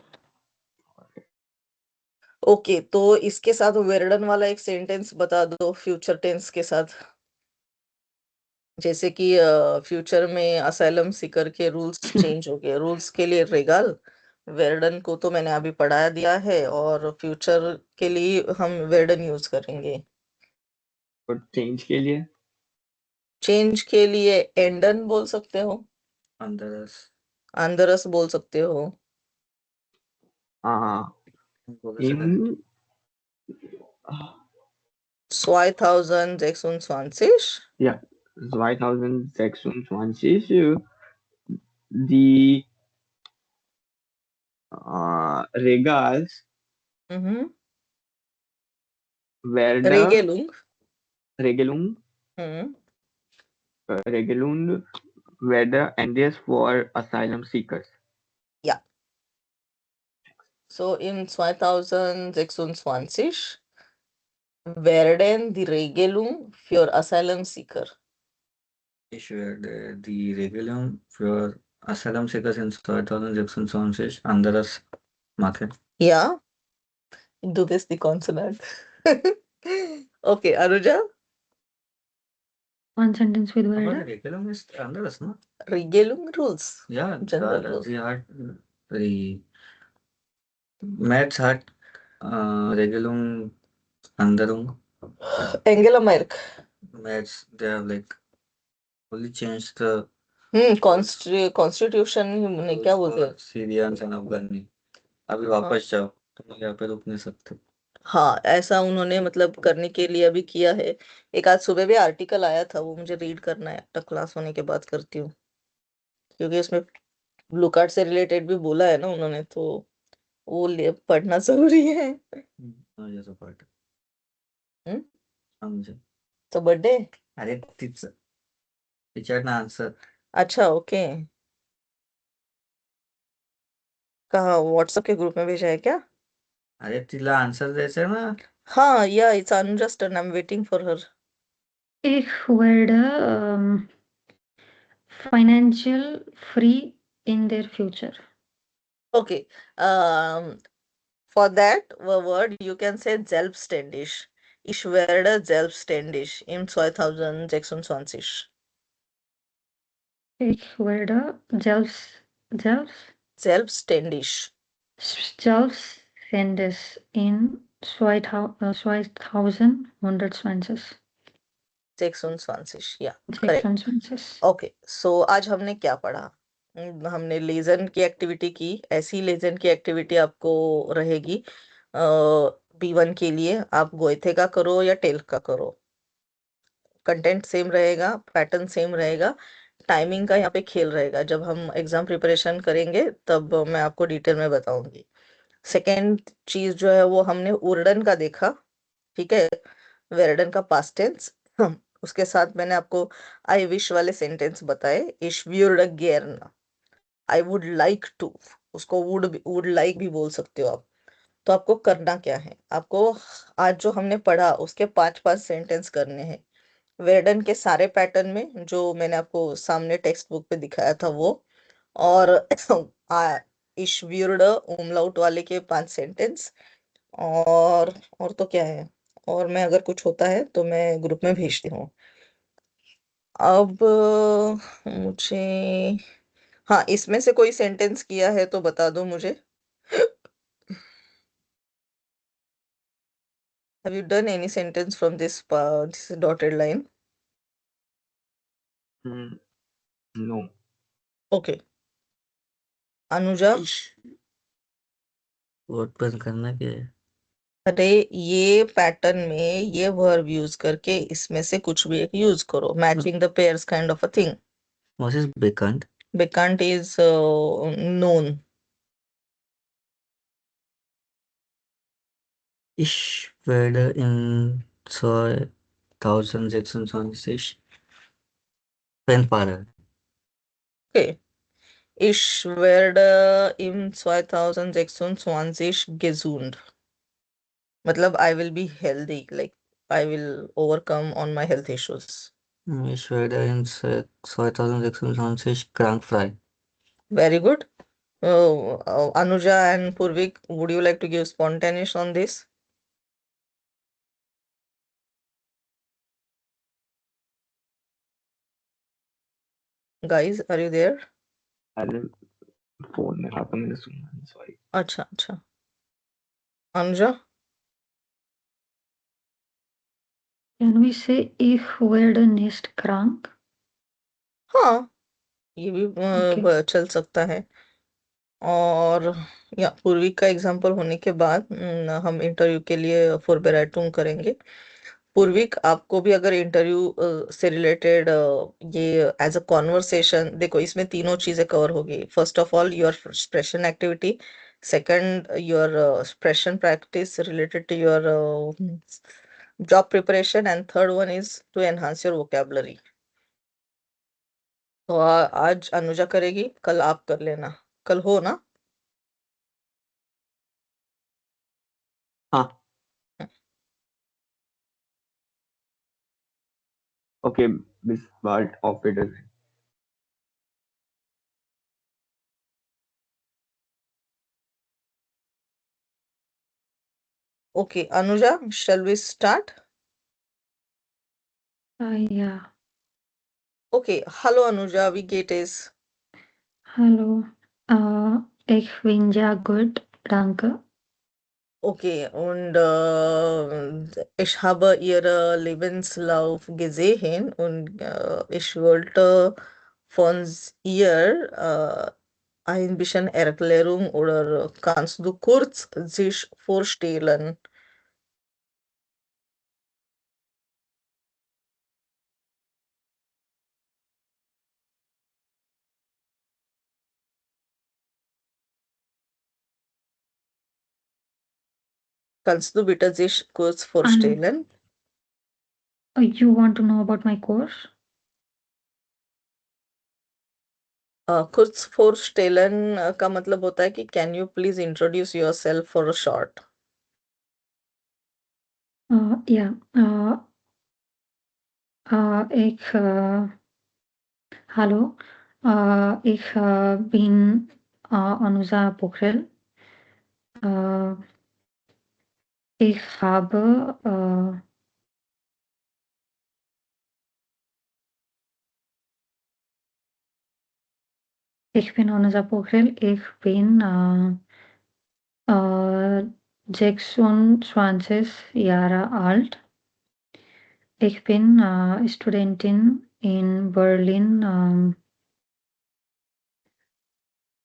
ओके, तो इसके साथ वेर्डन वाला एक सेंटेंस बता दो फ्यूचर टेंस के साथ। जैसे कि फ्यूचर में असाइलम सीकर के रूल्स चेंज हो गए, रूल्स के लिए रेगाल, वेर्डन को तो मैंने अभी पढ़ा दिया है, और फ्यूचर के लिए हम वेर्डन यूज करेंगे। और चेंज के लिए चेंज के लिए एंडन बोल सकते हो, अंदरस आंदरस बोल सकते हो। बोले से इन 2626 ja 2026 die Regals hmm, werden रेगेलुंग। Regelung hmm, Regelung werden endless for asylum seekers. या so in 2026 werden die Regelung für Asylum-Seeker. Ich werde die Regelung für Asylum-Seekers in 2026 anderes machen. Ja, du bist die Consonant. Okay, Anuja, One sentence with Aber die Verda. Regelung ist anderes, ne? Regelung Rules. Ja, General rules. sie hat die Maths hat Regelung Änderung. Angela Merkel. Maths, they have like only changed the constitution ने क्या बोलते हैं? Syrians and अफगानी. अभी हाँ, वापस जाओ, तुम यहाँ पे रुक नहीं सकते. हाँ, ऐसा उन्होंने मतलब करने के लिए अभी किया है। एक आज सुबह भी आर्टिकल आया था, वो मुझे रीड करना है, अब क्लास होने के बाद करती हूँ, क्योंकि उसमें ब्लू कार्ड से रिलेटेड भी बोला है ना उन्होंने, तो वो पढ़ना जरूरी है। जैसा पार्ट हम्म, समझे. तो बर्थडे। अरे टीचर ना आंसर. अच्छा, ओके। कहाँ, व्हाट्सएप के ग्रुप में भेजा है क्या? अरे तिला आंसर द्यायचं ना. हाँ, या it's अनुजा's turn, I'm waiting for her. Ich werde financial free in their future. Okay, for that word you can say selbstständig. Ich werde selbstständig im 2026. Ich werde Selbstständig. selbstständig in 2120. 26, या correct. 26. Okay, सो आज हमने क्या पढ़ा? हमने lesion की activity की। ऐसी lesion की एक्टिविटी आपको रहेगी B1 के लिए, आप गोइथे का करो या टेल का करो, कंटेंट सेम रहेगा, पैटर्न सेम रहेगा, टाइमिंग का यहाँ पे खेल रहेगा। जब हम एग्जाम प्रिपरेशन करेंगे तब मैं आपको डिटेल में बताऊंगी। सेकेंड चीज जो है वो हमने उर्डन का देखा, ठीक है, वेर्डन का पास्ट टेंस। उसके साथ मैंने आपको आई विश वाले सेंटेंस बताए। इश व्यूर्ड गेर्न, आई वुड लाइक टू, उसको वुड लाइक भी बोल सकते हो आप। तो आपको करना क्या है, आपको आज जो हमने पढ़ा उसके 5-5 सेंटेंस करने हैं, वेर्डन के सारे पैटर्न में जो मैंने आपको सामने टेक्स्ट बुक पे दिखाया था वो, और इश व्यूर्ड उमलाउट वाले के 5 सेंटेंस, और तो क्या है, और मैं अगर कुछ होता है तो मैं ग्रुप में भेजती हूँ। अब मुझे, हाँ, इसमें से कोई सेंटेंस किया है तो बता दो मुझे। Have you done any sentence from this dotted line? No. Okay. Anuja, vote बंद करना क्या है. अरे ये पैटर्न में ये वर्ब यूज करके इसमें से कुछ भी एक यूज करो, matching the pairs kind of a thing. Was is bekannt? बेकांट is known. Ich werde in 2026 Rennfahrer. Okay. Ich werde im 2026 gesund. मतलब I will be healthy, like I will overcome on my health issues. Ich werde in 2026 krankfrei. Very good. Anuja and Purvik, would you like to give spontaneous on this? Guys, are you there? अरे phone में था तो मैंने सुना नहीं, sorry. अच्छा अच्छा। Anuja? Can we say if were nest krank? हाँ, ये भी Okay. चल सकता है। और या पूर्वी का एग्जाम्पल होने के बाद हम इंटरव्यू के लिए फॉरबेराटूम करेंगे। पूर्विक, आपको भी अगर इंटरव्यू से रिलेटेड ये एज अ कॉन्वर्सेशन, देखो इसमें तीनों चीजें कवर होगी। First of all your expression activity, second your expression practice related to your job preparation, and third one is to enhance your vocabulary. तो आज अनुजा करेगी, कल आप कर लेना। कल हो ना? हाँ okay, this part of it is Okay, Anuja, shall we start? Yeah. Okay, hello Anuja, wie geht es? Hallo. Ich bin sehr gut, danke. Okay, und ich habe Ihre Lebenslauf gesehen und ich wollte von ihr ein bisschen Erklärung oder kannst du kurz sich vorstellen? Kannst du bitte sich kurz vorstellen? You want to know about my course? kurz vorstellen का मतलब होता है कि can you please introduce yourself for a short? Yeah. Ich, hallo. Ich bin Anuja Pokhrel. Ich habe ich bin Anuja Pokhrel. Ich bin 26 Jahre alt. Ich bin Studentin in Berlin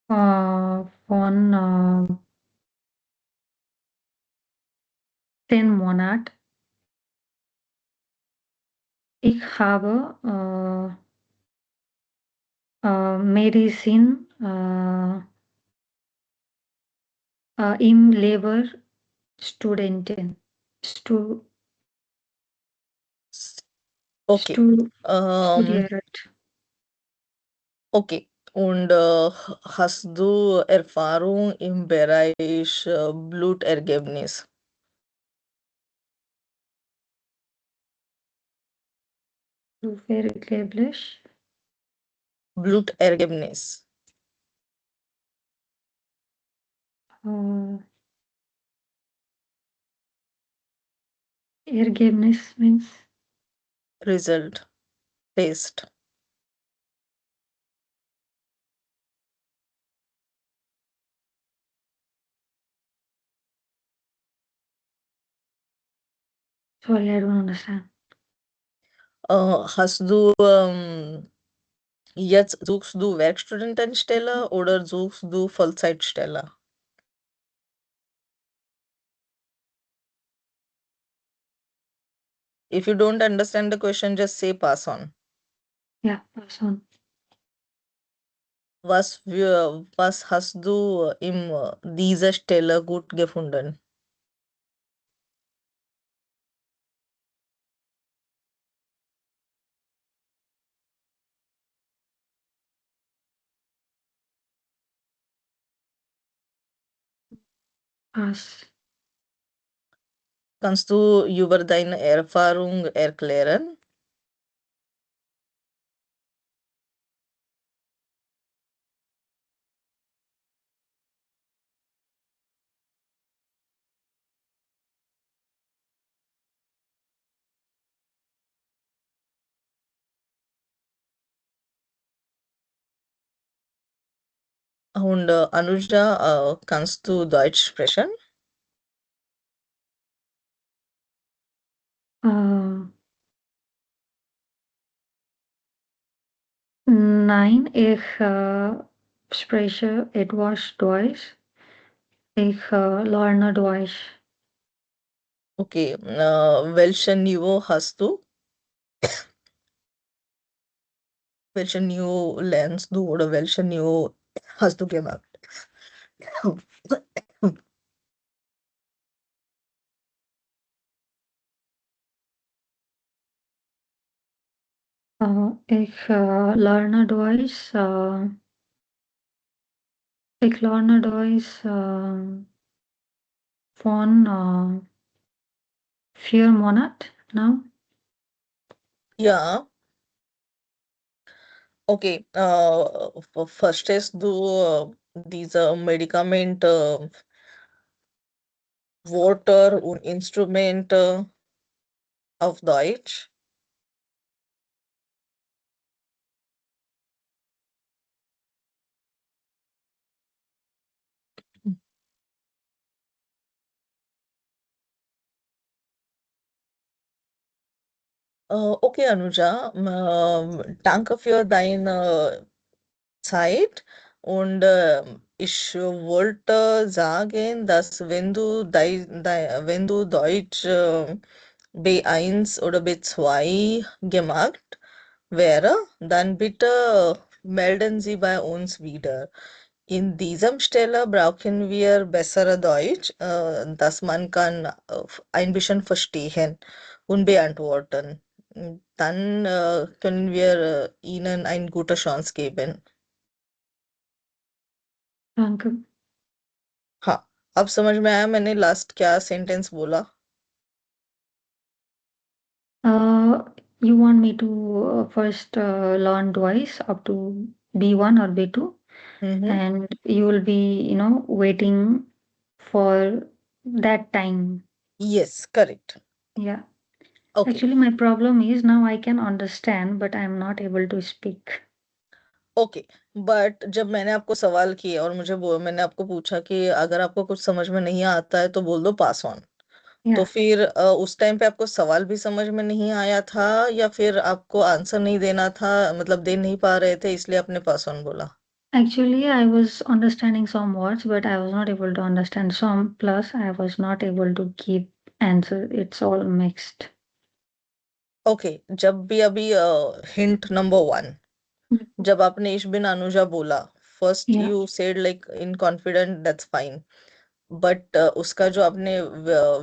von 10 Monaten. Ich habe Medizin im Leber Studentin. Okay. Studiert. Okay. Und hast du Erfahrung im Bereich Blutergebnis? Zufällig. Blutergebnis. Ergebnis means Result. Test. sorry, I don't understand. Hast du jetzt suchst du Werkstudentenstelle oder suchst du Vollzeitstelle? If you don't understand the question, just say pass on. Ja, pass on. Was hast du in dieser Stelle gut gefunden? Pass. Kannst du über deine Erfahrung erklären? Und Anuja, kannst du Deutsch sprechen? Nein, ich spreche etwas Deutsch. Ich lerne Deutsch. Okay, welches Niveau hast du? Welches Niveau lernst du oder welches Niveau hast du gemacht? Ich lerne Deutsch. Ich lerne Deutsch von 4 Monaten now. Ja, okay. Verstehst du diese Medikamente, Wörter und Instrumente auf Deutsch? Okay, Anuja, danke für deine Zeit und ich wollte sagen, dass wenn du Deutsch B1 oder B2 gemacht wäre, dann bitte melden Sie bei uns wieder. In diesem Stelle brauchen wir bessere Deutsch, dass man kann ein bisschen verstehen und beantworten. Dann können wir Ihnen eine gute Chance geben. Danke. हाँ, अब समझ में आया मैंने last क्या sentence बोला? You want me to first learn Deutsch up to B1 or B2, and you will be, waiting for that time. Yes, correct. Yeah. Okay. Actually, my problem is now I can understand, but I'm not able to speak. Okay, but जब मैंने आपको सवाल किया और मैंने आपको पूछा कि अगर आपको कुछ समझ में नहीं आता है तो बोल दो पास ऑन, तो Yeah. फिर उस टाइम पे आपको सवाल भी समझ में नहीं आया था या फिर आपको आंसर नहीं देना था, मतलब दे नहीं पा रहे थे इसलिए आपने पास ऑन बोला? Actually, I was understanding some words, but I was not able to understand some. Plus, I was not able to give answer. It's all mixed. Okay, जब भी अभी हिंट नंबर 1, जब आपने इश बिन अनुजा बोला, first Yeah. You said like in confident, that's fine, but उसका जो आपने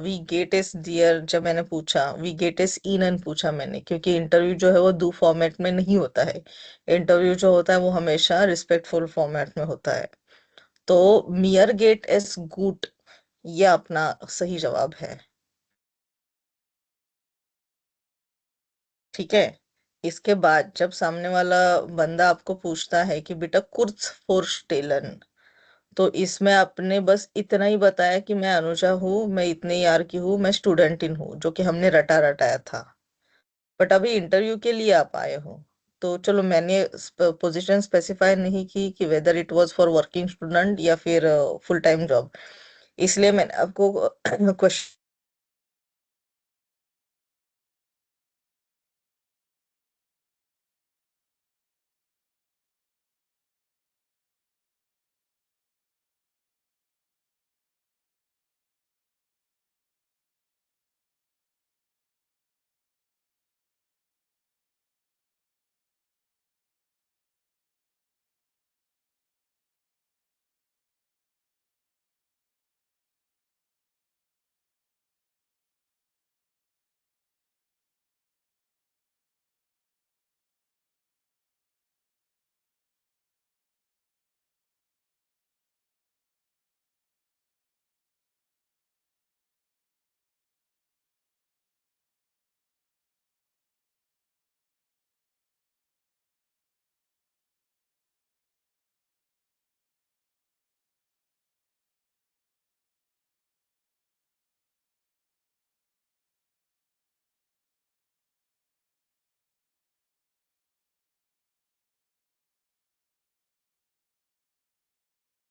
वी गेट इज डियर, जब मैंने पूछा वी गेट इज इन पूछा मैंने, क्योंकि इंटरव्यू जो है वो दो फॉर्मेट में नहीं होता है। इंटरव्यू जो होता है वो हमेशा रिस्पेक्टफुल फॉर्मेट में होता है। तो मियर गेट इज गुड, ये अपना सही जवाब है। ठीक है, इसके बाद जब सामने वाला बंदा आपको पूछता है कि बेटा कुर्ज फोर्स्टेलन, तो इसमें आपने बस इतना ही बताया कि मैं अनुजा हूँ, मैं इतने ईयर की हूँ, मैं स्टूडेंटिन हूँ, जो कि हमने रटाया था। बट अभी इंटरव्यू के लिए आप आए हो, तो चलो मैंने पोजीशन स्पेसिफाई नहीं की कि whether it was for working student या फिर फुल टाइम जॉब, इसलिए मैंने आपको क्वेश्चन